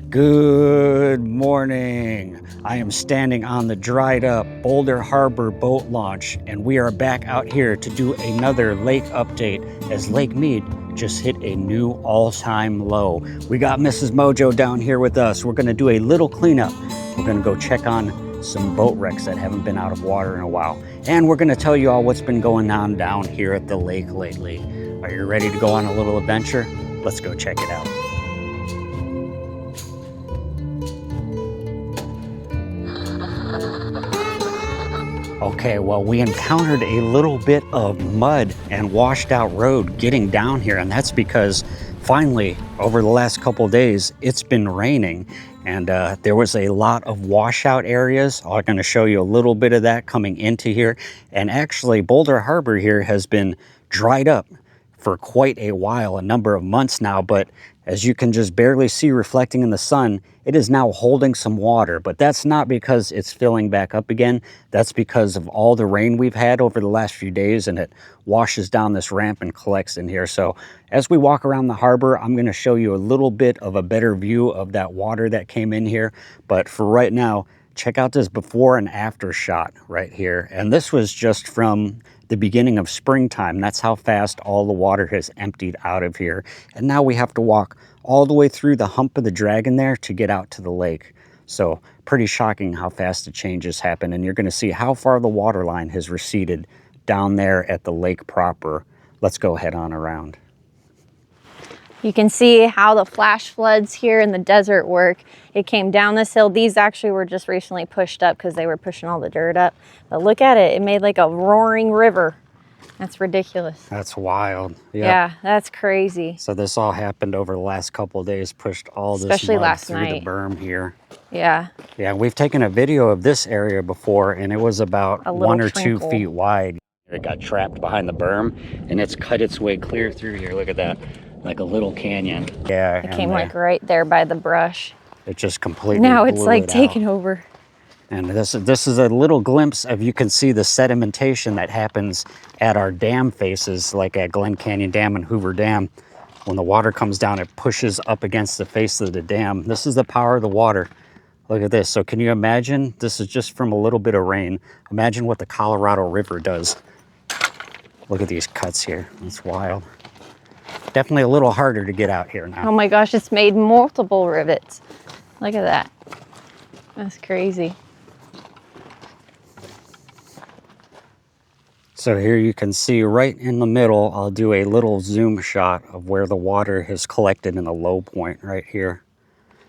Good morning. I am standing on the dried up Boulder Harbor boat launch, and we are back out here to do another lake update as Lake Mead just hit a new all-time low. We got Mrs. Mojo down here with us. We're gonna do a little cleanup. We're gonna go check on some boat wrecks that haven't been out of water in a while. And we're gonna tell you all what's been going on down here at the lake lately. Are you ready to go on a little adventure? Let's go check it out. Okay, well, we encountered a little bit of mud and washed out road getting down here, and that's because finally, over the last couple of days, it's been raining, and there was a lot of washout areas. I'm going to show you a little bit of that coming into here, and actually, Boulder Harbor here has been dried up for quite a while, a number of months now, but as you can just barely see reflecting in the sun, it is now holding some water, but that's not because it's filling back up again. That's because of all the rain we've had over the last few days, and it washes down this ramp and collects in here. So as we walk around the harbor, I'm going to show you a little bit of a better view of that water that came in here. But for right now, check out this before and after shot right here. And this was just from the beginning of springtime. That's how fast all the water has emptied out of here. And now we have to walk all the way through the hump of the dragon there to get out to the lake. So pretty shocking how fast the changes happen. And you're going to see how far the water line has receded down there at the lake proper. Let's go head on around. You can see how the flash floods here in the desert work. It came down this hill. These actually were just recently pushed up because they were pushing all the dirt up. But look at it. It made like a roaring river. That's ridiculous. That's wild. Yep. Yeah, that's crazy. So this all happened over the last couple of days, pushed all this Especially mud last through night. the berm here. Yeah. Yeah, we've taken a video of this area before, and it was about 1 or 2 feet wide. It got trapped behind the berm, and it's cut its way clear through here. Look at that, like a little canyon. Yeah, it came like right there by the brush. It just completely now it's blew like it taking out. over. And this is a little glimpse of, you can see the sedimentation that happens at our dam faces, like at Glen Canyon Dam and Hoover Dam. When the water comes down, it pushes up against the face of the dam. This is the power of the water. Look at this. So can you imagine? This is just from a little bit of rain. Imagine what the Colorado River does. Look at these cuts here. It's wild. Definitely a little harder to get out here now. Oh my gosh, it's made multiple rivets. Look at that. That's crazy. So here you can see right in the middle, I'll do a little zoom shot of where the water has collected in a low point right here.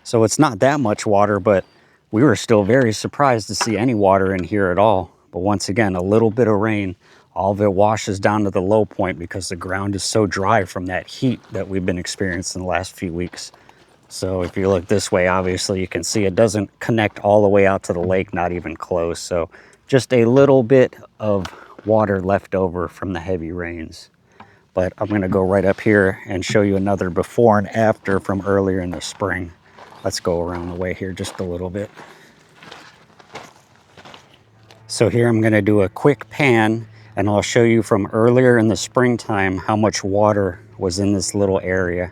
So it's not that much water, but we were still very surprised to see any water in here at all. But once again, a little bit of rain, all of it washes down to the low point because the ground is so dry from that heat that we've been experiencing the last few weeks. So if you look this way, obviously you can see it doesn't connect all the way out to the lake, not even close. So just a little bit of water left over from the heavy rains. But I'm going to go right up here and show you another before and after from earlier in the spring. Let's go around the way here just a little bit. So here I'm going to do a quick pan, and I'll show you from earlier in the springtime how much water was in this little area.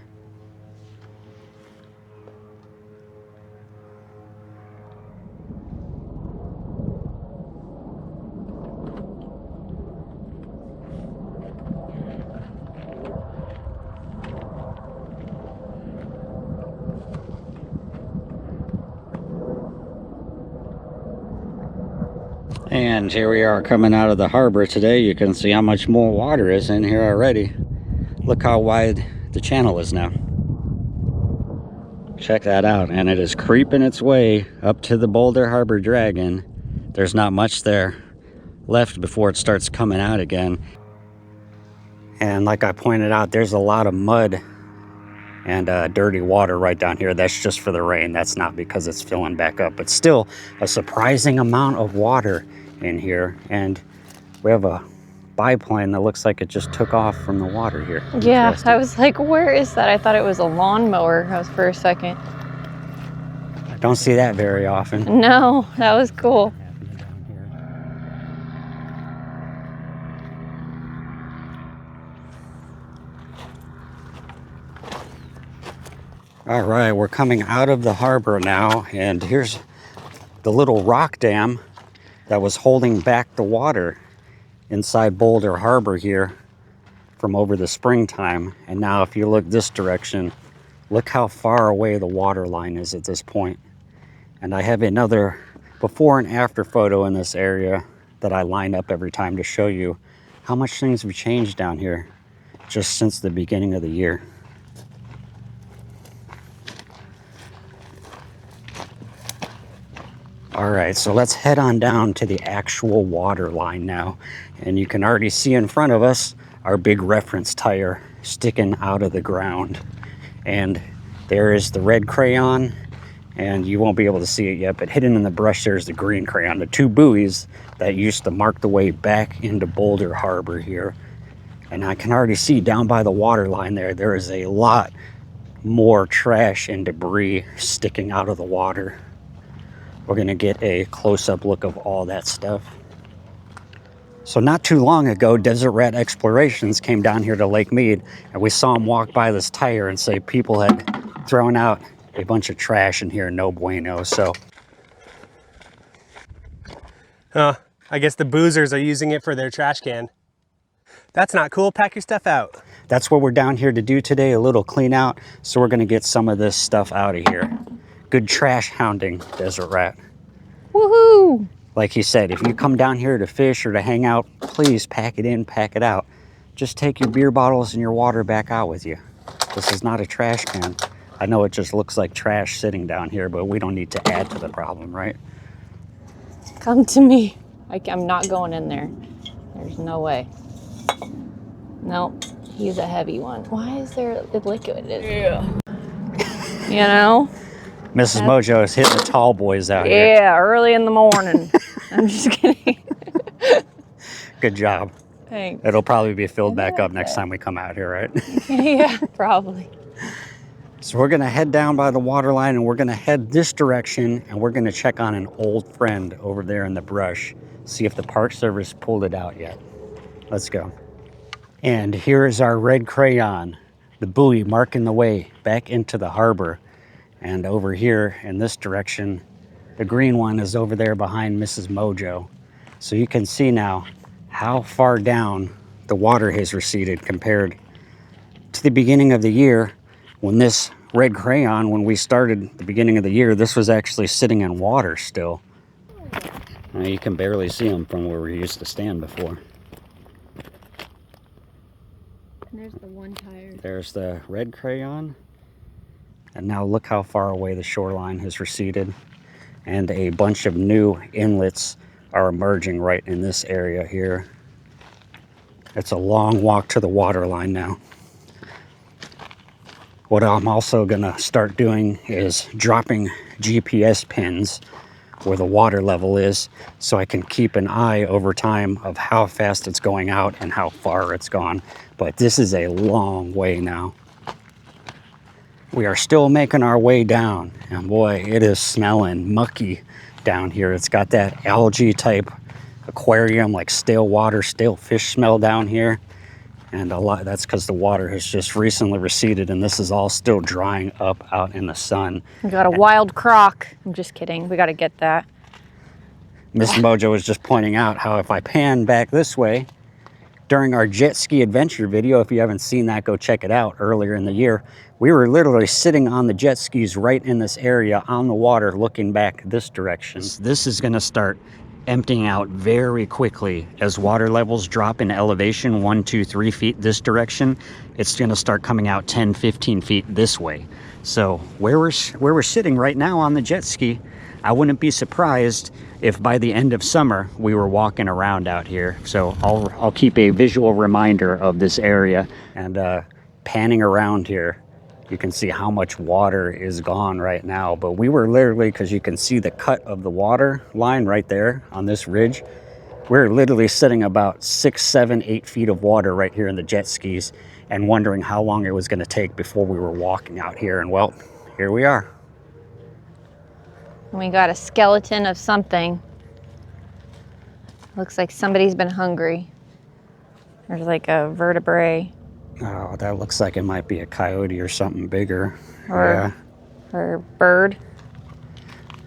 And here we are coming out of the harbor today. You can see how much more water is in here already. Look how wide the channel is now. Check that out. And it is creeping its way up to the Boulder Harbor Dragon. There's not much there left before it starts coming out again. And like I pointed out, there's a lot of mud and dirty water right down here. That's just for the rain. That's not because it's filling back up, but still a surprising amount of water in here. And we have a biplane that looks like it just took off from the water here. Yeah, I was like, where is that? I thought it was a lawnmower. I was for a second. I don't see that very often. No, that was cool. All right, we're coming out of the harbor now, and here's the little rock dam that was holding back the water inside Boulder Harbor here from over the springtime. And now if you look this direction, look how far away the water line is at this point. And I have another before and after photo in this area that I line up every time to show you how much things have changed down here just since the beginning of the year. All right, so let's head on down to the actual water line now. And you can already see in front of us our big reference tire sticking out of the ground. And there is the red crayon, and you won't be able to see it yet, but hidden in the brush there's the green crayon, the two buoys that used to mark the way back into Boulder Harbor here. And I can already see down by the water line there is a lot more trash and debris sticking out of the water. We're gonna get a close-up look of all that stuff. So not too long ago, Desert Rat Explorations came down here to Lake Mead, and we saw them walk by this tire and say people had thrown out a bunch of trash in here, no bueno. So I guess the boozers are using it for their trash can. That's not cool. Pack your stuff out. that's what we're down here to do today, a little clean out. So we're gonna get some of this stuff out of here. Good trash hounding, Desert Rat. Woohoo! Like he said, if you come down here to fish or to hang out, please pack it in, pack it out. Just take your beer bottles and your water back out with you. This is not a trash can. I know it just looks like trash sitting down here, but we don't need to add to the problem, right? Come to me. I'm not going in there. There's no way. Nope. He's a heavy one. Why is there a liquid? Yeah. You know? Mrs. Mojo is hitting the tall boys out here. Yeah, early in the morning. I'm just kidding. Good job. Thanks. It'll probably be filled back up next time we come out here, right? Yeah, probably. So we're gonna head down by the water line and we're gonna head this direction and we're gonna check on an old friend over there in the brush, see if the Park Service pulled it out yet. Let's go. And here is our red crayon, the buoy marking the way back into the harbor. And over here in this direction, the green one is over there behind Mrs. Mojo. So you can see now how far down the water has receded compared to the beginning of the year when this red crayon, when we started the beginning of the year, this was actually sitting in water still. Now you can barely see them from where we used to stand before. And there's the one tire. There's the red crayon. And now look how far away the shoreline has receded. And a bunch of new inlets are emerging right in this area here. It's a long walk to the water line now. What I'm also gonna start doing is dropping GPS pins where the water level is so I can keep an eye over time of how fast it's going out and how far it's gone. But this is a long way now. We are still making our way down, and boy, it is smelling mucky down here. It's got that algae type aquarium, like stale water, stale fish smell down here. And a lot, that's because the water has just recently receded and this is all still drying up out in the sun. We got a wild croc. I'm just kidding. We got to get that. Miss Mojo was just pointing out how if I pan back this way, during our jet ski adventure video, if you haven't seen that, go check it out earlier in the year. We were literally sitting on the jet skis right in this area on the water looking back this direction. This is gonna start emptying out very quickly as water levels drop in elevation 1, 2, 3 feet this direction. It's gonna start coming out 10, 15 feet this way. So where we're sitting right now on the jet ski, I wouldn't be surprised if by the end of summer we were walking around out here. So I'll keep a visual reminder of this area. And panning around here, you can see how much water is gone right now. But we were literally, because you can see the cut of the water line right there on this ridge, we're literally sitting about 6, 7, 8 feet of water right here in the jet skis and wondering how long it was going to take before we were walking out here. And well, here we are. We got a skeleton of something. Looks like somebody's been hungry. There's like a vertebrae. Oh, that looks like it might be a coyote or something bigger. Or, or bird.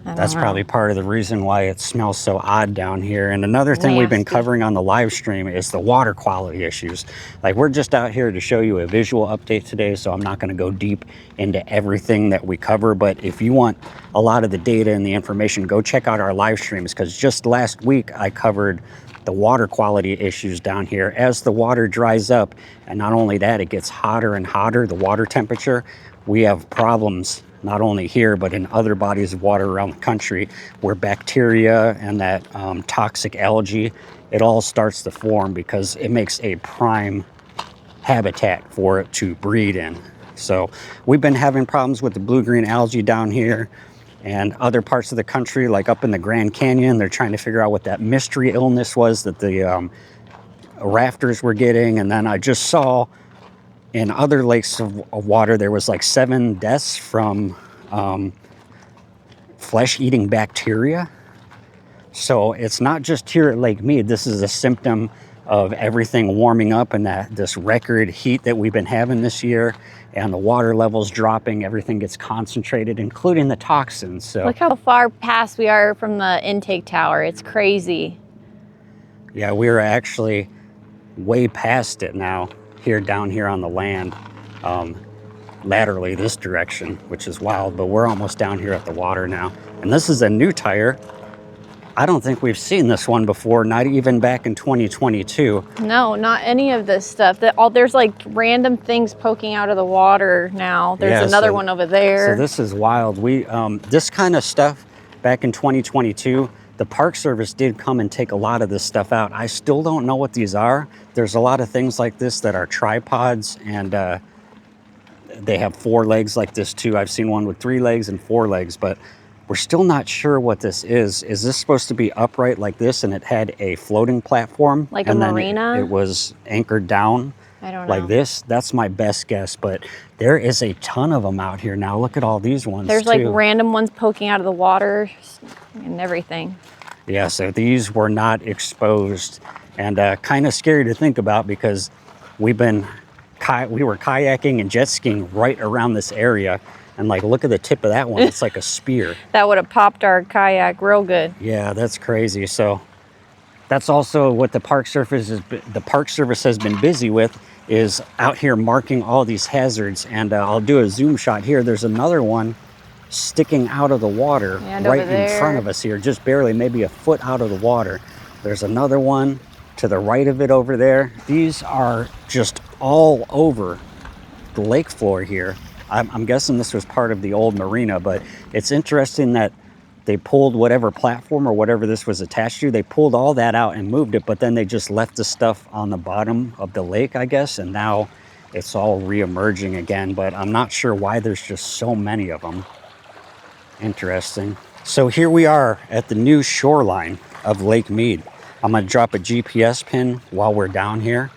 I don't That's know. probably part of the reason why it smells so odd down here. And another thing we've been Nasty. covering on the live stream is the water quality issues. Like, we're just out here to show you a visual update today, so I'm not going to go deep into everything that we cover. But if you want a lot of the data and the information, go check out our live streams, because just last week I covered the water quality issues down here. As the water dries up, and not only that, it gets hotter and hotter, the water temperature, we have problems not only here, but in other bodies of water around the country, where bacteria and that toxic algae, it all starts to form because it makes a prime habitat for it to breed in. So we've been having problems with the blue-green algae down here, and other parts of the country, like up in the Grand Canyon, they're trying to figure out what that mystery illness was that the rafters were getting. And then I just saw in other lakes of water, there was like 7 deaths from flesh-eating bacteria. So it's not just here at Lake Mead. This is a symptom of everything warming up and that this record heat that we've been having this year, and the water levels dropping, everything gets concentrated, including the toxins. So Look how far past we are from the intake tower. It's crazy. yeah, we're actually way past it now, here down here on the land, laterally this direction, which is wild, but we're almost down here at the water now. And this is a new tire. I don't think we've seen this one before, not even back in 2022. No, not any of this stuff. There's like random things poking out of the water now. There's Yeah, another so- one over there. So this is wild. We this kind of stuff back in 2022, the Park Service did come and take a lot of this stuff out. I still don't know what these are. There's a lot of things like this that are tripods, and they have 4 legs like this too. I've seen one with 3 legs and 4 legs, but we're still not sure what this is. Is this supposed to be upright like this, and it had a floating platform? Like a and then marina? It was anchored down I don't know. like this? That's my best guess, but there is a ton of them out here now. Look at all these ones There's too. like random ones poking out of the water and everything. Yeah, so these were not exposed, and kind of scary to think about, because we were kayaking and jet skiing right around this area, and like, look at the tip of that one. It's like a spear. That would have popped our kayak real good. Yeah, that's crazy. So that's also what the Park Service has been busy with, is out here marking all these hazards. And I'll do a zoom shot here. There's another one sticking out of the water And right over in there. front of us here, just barely, maybe a foot out of the water. There's another one to the right of it over there. These are just all over the lake floor here. I'm guessing this was part of the old marina, but it's interesting that they pulled whatever platform or whatever this was attached to. They pulled all that out and moved it, but then they just left the stuff on the bottom of the lake, I guess, and now it's all re-emerging again, but I'm not sure why there's just so many of them. Interesting. So here we are at the new shoreline of Lake Mead. I'm gonna drop a GPS pin while we're down here,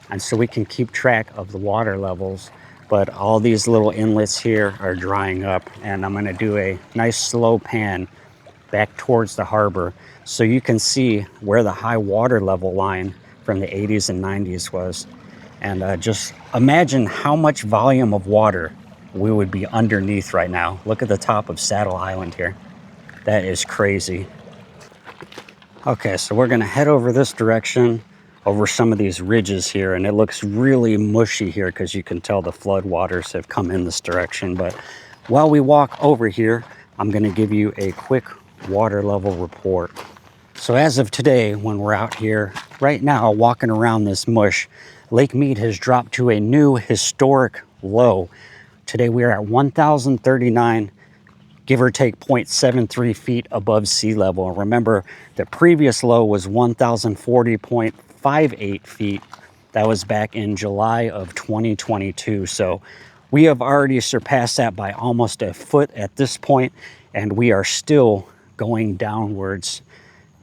and so we can keep track of the water levels. But all these little inlets here are drying up, and I'm gonna do a nice slow pan back towards the harbor so you can see where the high water level line from the 80s and 90s was. And just imagine how much volume of water we would be underneath right now. Look at the top of Saddle Island here. That is crazy. Okay, so we're gonna head over this direction, over some of these ridges here, and it looks really mushy here because you can tell the flood waters have come in this direction. But while we walk over here, I'm gonna give you a quick water level report. So as of today, when we're out here right now walking around this mush, Lake Mead has dropped to a new historic low. Today we are at 1,039, give or take 0.73 feet above sea level. And remember, the previous low was 1,040.58 feet. That was back in July of 2022. So we have already surpassed that by almost a foot at this point, and we are still going downwards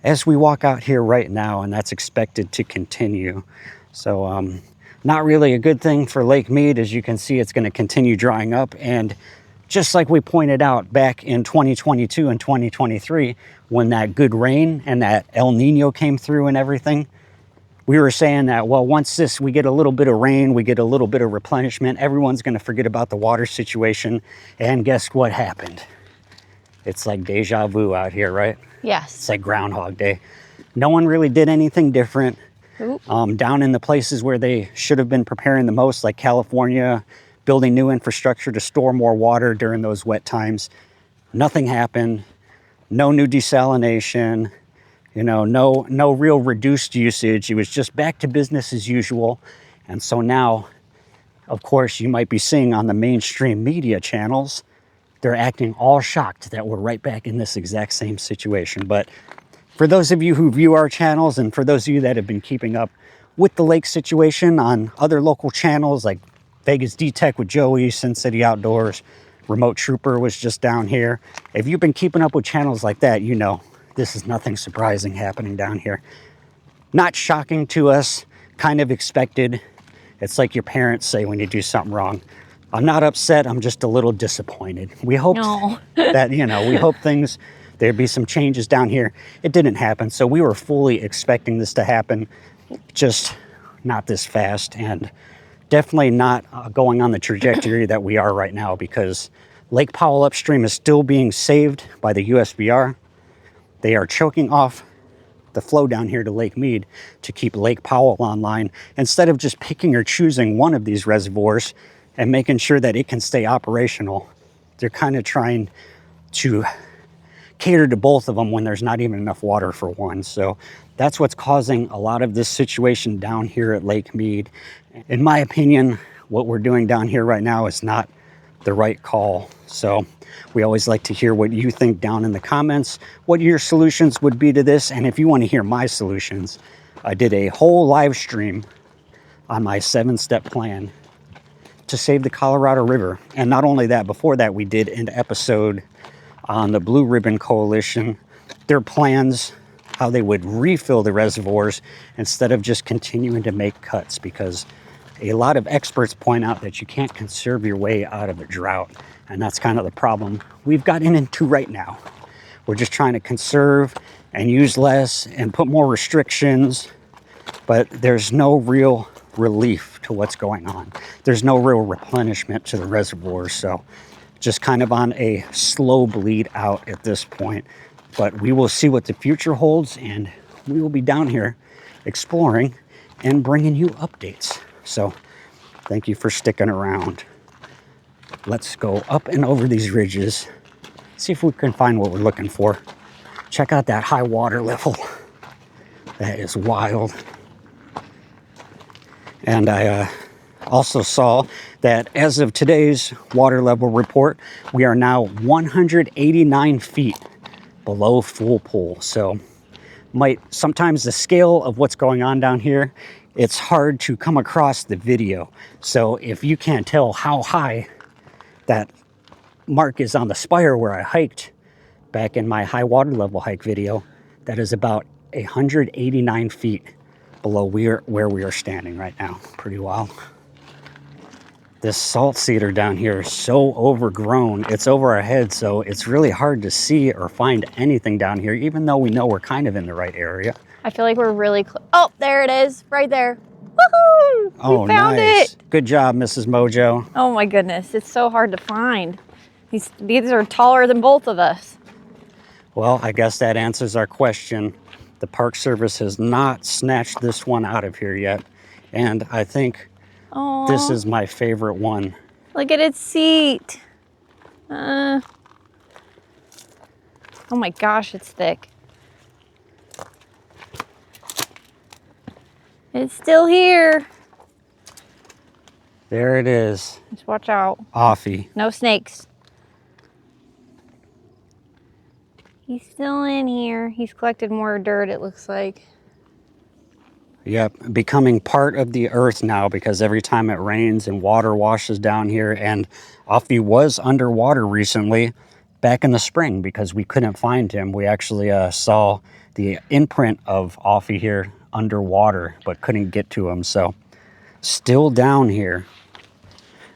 as we walk out here right now, and that's expected to continue. So not really a good thing for Lake Mead. As you can see, it's going to continue drying up, and just like we pointed out back in 2022 and 2023, when that good rain and that El Nino came through and everything, we were saying that, well, once we get a little bit of rain, we get a little bit of replenishment, everyone's going to forget about the water situation. And guess what happened? It's like deja vu out here, right? Yes. It's like Groundhog Day. No one really did anything different. Down in the places where they should have been preparing the most, like California, building new infrastructure to store more water during those wet times. Nothing happened. No new desalination, you know, no real reduced usage. It was just back to business as usual. And so now, of course, you might be seeing on the mainstream media channels, they're acting all shocked that we're right back in this exact same situation. But for those of you who view our channels, and for those of you that have been keeping up with the lake situation on other local channels like Vegas D-Tech with Joey, Sin City Outdoors, Remote Trooper was just down here. If you've been keeping up with channels like that, you know this is nothing surprising happening down here. Not shocking to us, kind of expected. It's like your parents say when you do something wrong. I'm not upset, I'm just a little disappointed. We hoped that, you know, we hoped there'd be some changes down here. It didn't happen, so we were fully expecting this to happen, just not this fast, and definitely not going on the trajectory that we are right now, because Lake Powell upstream is still being saved by the USBR. They are choking off the flow down here to Lake Mead to keep Lake Powell online, instead of just picking or choosing one of these reservoirs and making sure that it can stay operational. They're kind of trying to cater to both of them when there's not even enough water for one. So that's what's causing a lot of this situation down here at Lake Mead. In my opinion, what we're doing down here right now is not the right call. So we always like to hear what you think down in the comments, what your solutions would be to this. And if you want to hear my solutions, I did a whole live stream on my 7-step plan to save the Colorado River. And not only that, before that, we did an episode on the Blue Ribbon Coalition, their plans, how they would refill the reservoirs instead of just continuing to make cuts, because a lot of experts point out that you can't conserve your way out of a drought. And that's kind of the problem we've gotten into right now. We're just trying to conserve and use less and put more restrictions, but there's no real relief to what's going on. There's no real replenishment to the reservoirs, so just kind of on a slow bleed out at this point. But we will see what the future holds, and we will be down here exploring and bringing you updates. So thank you for sticking around. Let's go up and over these ridges, see if we can find what we're looking for. Check out that high water level. That is wild. And I also saw that as of today's water level report, we are now 189 feet below full pool. So sometimes the scale of what's going on down here, it's hard to come across the video. So if you can't tell how high that mark is on the spire where I hiked back in my high water level hike video, that is about 189 feet below where we are standing right now. Pretty wild. This salt cedar down here is so overgrown. It's over our heads, so it's really hard to see or find anything down here, even though we know we're kind of in the right area. I feel like we're really close. Oh, there it is, right there. Woohoo! Oh, we found nice. it. Good job, Mrs. Mojo. Oh my goodness, it's so hard to find. These are taller than both of us. Well, I guess that answers our question. The Park Service has not snatched this one out of here yet, and I think this is my favorite one. Look at its seat. Oh my gosh, it's thick. It's still here. There it is. Just watch out. Offy. No snakes. He's still in here. He's collected more dirt, it looks like. Yep, becoming part of the earth now, because every time it rains and water washes down here, and Offy was underwater recently back in the spring because we couldn't find him. We actually saw the imprint of Offy here underwater, but couldn't get to him. So still down here.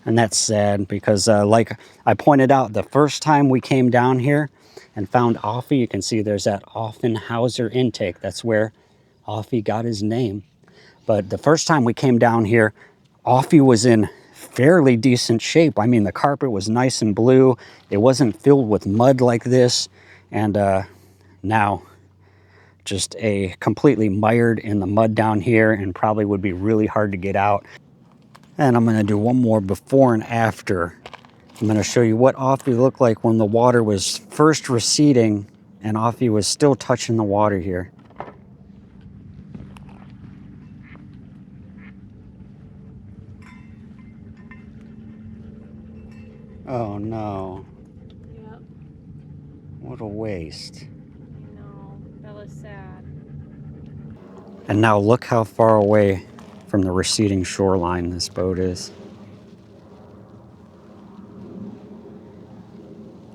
And that's sad because like I pointed out, the first time we came down here and found Offy, you can see there's that Offenhauser intake. That's where Offy got his name. But the first time we came down here, Offy was in fairly decent shape. I mean, the carpet was nice and blue. It wasn't filled with mud like this. And now just a completely mired in the mud down here, and probably would be really hard to get out. And I'm gonna do one more before and after. I'm gonna show you what Offy looked like when the water was first receding and Offy was still touching the water here. Oh no. Yep. What a waste. I know. That was sad. And now look how far away from the receding shoreline this boat is.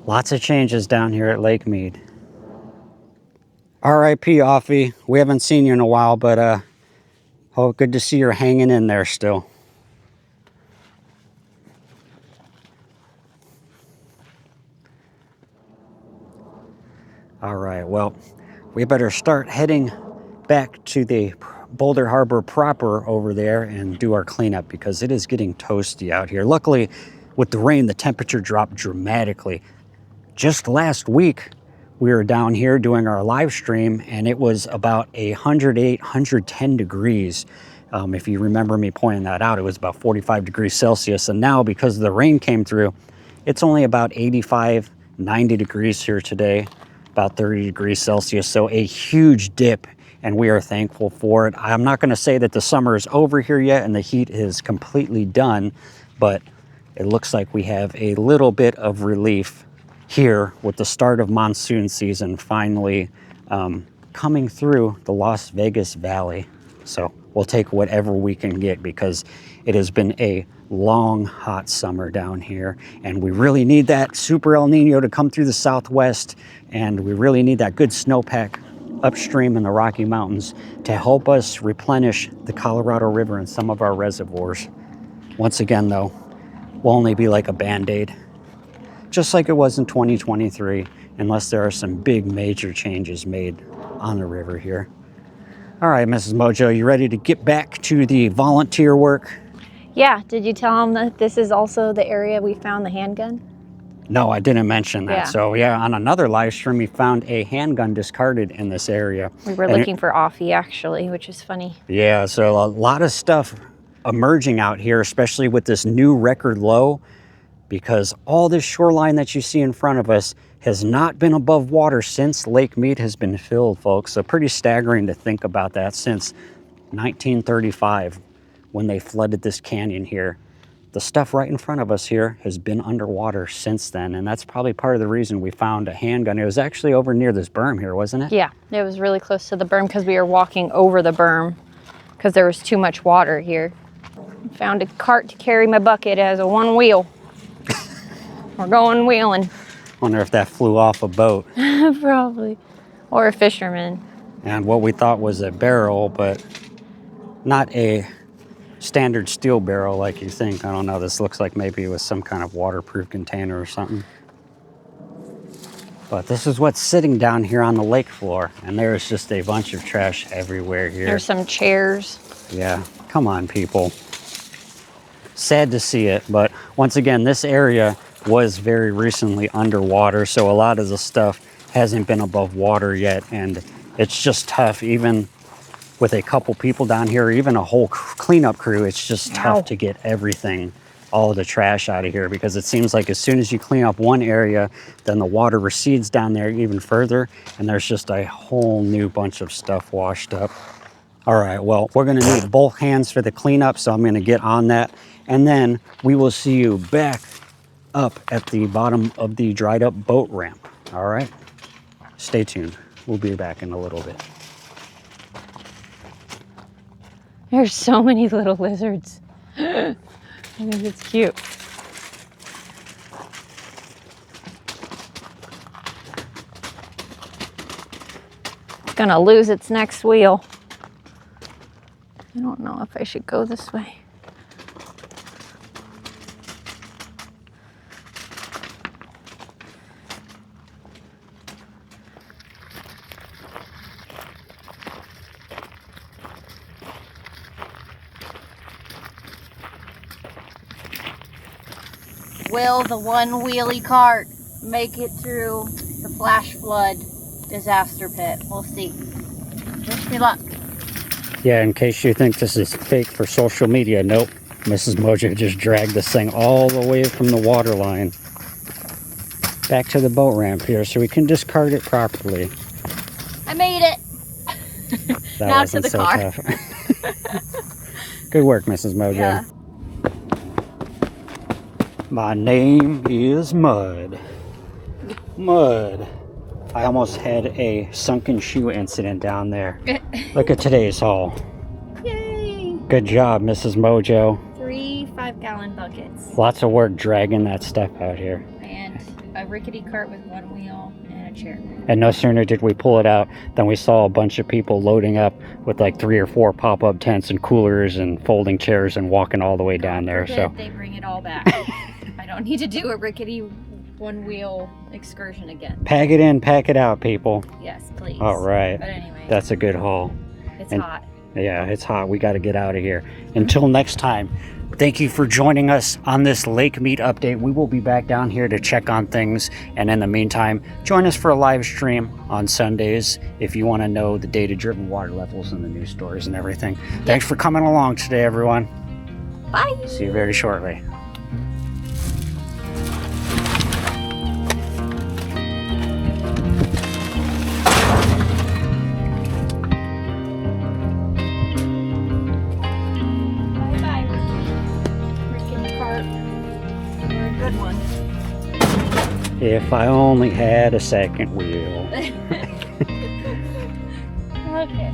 Lots of changes down here at Lake Mead. R.I.P. Offy. We haven't seen you in a while, but oh, good to see you're hanging in there still. All right, well, we better start heading back to the Boulder Harbor proper over there and do our cleanup, because it is getting toasty out here. Luckily, with the rain, the temperature dropped dramatically. Just last week, we were down here doing our live stream, and it was about 108, 110 degrees. If you remember me pointing that out, it was about 45 degrees Celsius. And now, because the rain came through, it's only about 85, 90 degrees here today, about 30 degrees Celsius. So a huge dip, and we are thankful for it. I'm not going to say that the summer is over here yet and the heat is completely done, but it looks like we have a little bit of relief here with the start of monsoon season finally coming through the Las Vegas Valley. So we'll take whatever we can get, because it has been a long, hot summer down here, and we really need that super El Nino to come through the southwest, and we really need that good snowpack upstream in the Rocky Mountains to help us replenish the Colorado River and some of our reservoirs. Once again, though, will only be like a Band-Aid, just like it was in 2023, unless there are some big major changes made on the river here. All right, Mrs. Mojo, you ready to get back to the volunteer work? Yeah, did you tell them that this is also the area we found the handgun? No, I didn't mention that. Yeah. So yeah, on another live stream, we found a handgun discarded in this area. We were looking for Offy, actually, which is funny. Yeah, so a lot of stuff emerging out here, especially with this new record low, because all this shoreline that you see in front of us has not been above water since Lake Mead has been filled, folks. So pretty staggering to think about that, since 1935, when they flooded this canyon here. The stuff right in front of us here has been underwater since then, and that's probably part of the reason we found a handgun. It was actually over near this berm here, wasn't it? Yeah, it was really close to the berm because we were walking over the berm because there was too much water here. Found a cart to carry my bucket. It has a one wheel. We're going wheeling. Wonder if that flew off a boat. Probably. Or a fisherman. And what we thought was a barrel, but not a standard steel barrel like you think. I don't know, this looks like maybe it was some kind of waterproof container or something. But this is what's sitting down here on the lake floor, and there's just a bunch of trash everywhere here. There's some chairs. Yeah, come on, people. Sad to see it, but once again, this area was very recently underwater, so a lot of the stuff hasn't been above water yet, and it's just tough, even with a couple people down here, or even a whole cleanup crew. It's just tough to get everything, all of the trash out of here, because it seems like as soon as you clean up one area, then the water recedes down there even further, and there's just a whole new bunch of stuff washed up. All right, well, we're gonna need both hands for the cleanup, so I'm gonna get on that, and then we will see you back up at the bottom of the dried up boat ramp. All right, stay tuned. We'll be back in a little bit. There's so many little lizards. I think it's cute. It's gonna lose its next wheel. I don't know if I should go this way. Will the one wheelie cart make it through the flash flood disaster pit? We'll see. Wish me luck. Yeah, in case you think this is fake for social media, nope. Mrs. Mojo just dragged this thing all the way from the water line back to the boat ramp here so we can discard it properly. I made it. That now wasn't to the so car. tough. Good work, Mrs. Mojo. Yeah. My name is Mud. Mud. I almost had a sunken shoe incident down there. Look at today's haul. Yay! Good job, Mrs. Mojo. 3 5-gallon buckets. Lots of work dragging that stuff out here. And a rickety cart with one wheel and a chair. And no sooner did we pull it out than we saw a bunch of people loading up with like 3 or 4 pop-up tents and coolers and folding chairs and walking all the way down there. So They bring it all back. I don't need to do a rickety one-wheel excursion again. pack it in, pack it out, people. Yes, please. All right. But anyway, That's a good haul. it's and- hot. Yeah, it's hot. We got to get out of here. Until next time, thank you for joining us on this Lake Mead update. We will be back down here to check on things. And in the meantime, join us for a live stream on Sundays if you want to know the data-driven water levels and the news stories and everything. Thanks for coming along today, everyone. Bye. See you very shortly. Bye-bye, rickety cart. You're a good one. If I only had a second wheel. Okay.